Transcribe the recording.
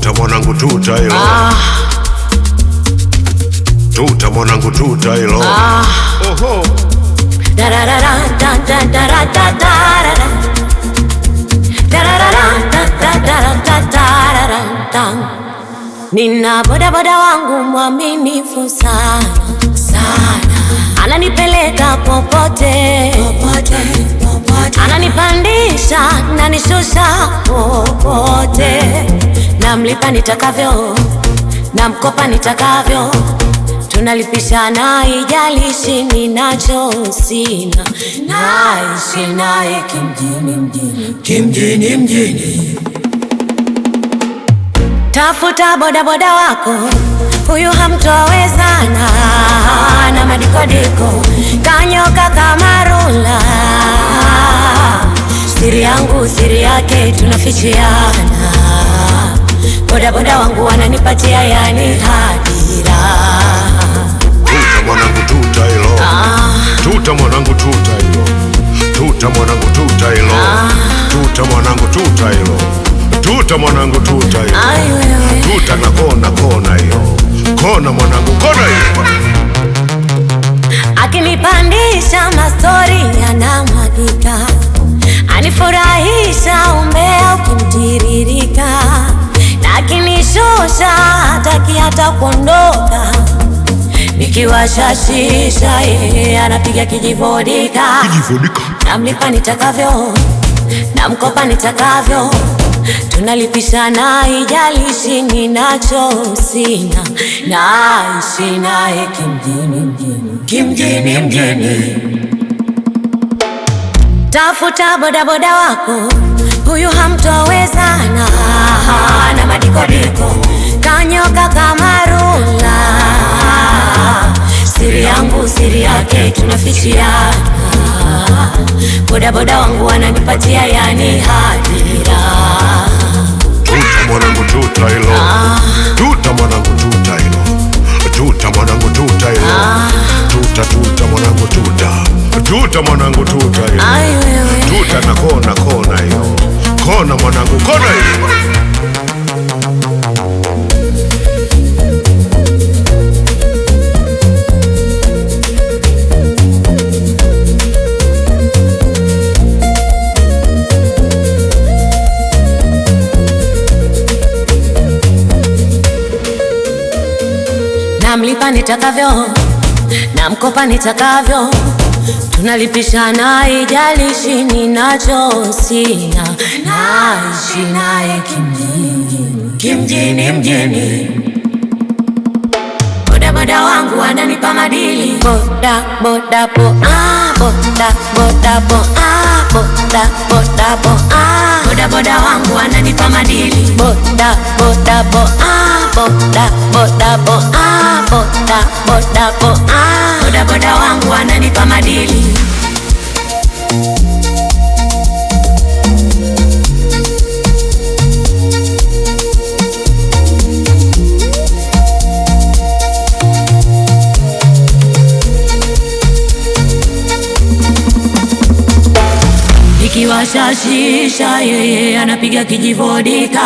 Tuta mwanangu tuta hilo. Tuta mwanangu tuta hilo. Oho. Nina boda boda wangu mwaminifu sana sana, ananipeleka popote popote popote, ananipandisha na nishusha popote, namlipa nitakavyo, namkopa nitakavyo, tunalipishana ijalishi ninacho sina, naishi naye kimjini mjini, kimjini mjini. Tafuta boda boda wako, huyu hamtowezana na madikodiko, kanyoka kama rula. Siri yangu siri yake tunafichiana, boda boda wangu wananipatia yani hadira. Tuta mwanangu tuta hilo. Tuta mwanangu tuta hilo. Tuta mwanangu tuta hilo. Tuta mwanangu tuta hilo. Tuta mwanangu tuta hilo. Tuta na kona hiyo. Kona mwanangu kona hiyo. Akinipandisha mastori yanamwagika, anifurahisha umbea ukimtiririka, na akinishusha hataki hata kuondoka. Nikiwasha shisha yeye anapiga kijivodika. Namlipa nitakavyo, namkopa nitakavyo, tunalipishana ijalishi ninacho sina, naishi naye kimjini mjini, kimjini mjini. Tafuta boda boda wako, huyu hamtowezana na madikodiko, kanyoka kama rula. Siri yangu siri yake tunafichiana, boda boda wangu wananipatia yani hadira. Tuta mwanangu tuta hilo. Tuta mwanangu tuta hilo. Tuta mwanangu tuta hilo. Tuta mwanangu tuta. Tuta mwanangu tuta hilo. Tuta na kona hiyo. Kona mwanangu kona hiyo. Namlipa nitakavyo, namkopa nitakavyo, tunalipishana ijalishi ninacho sina, naishi naye kimjini, kimjini mjini. Boda boda wangu ananipa madili, boda boda bo boda boda bo boda boda bo boda boda wangu ananipa madili, boda boda bo boda boda bo boda boda bo boda boda wangu ananipa madili. Nikiwasha shisha yeye anapiga kijivodika.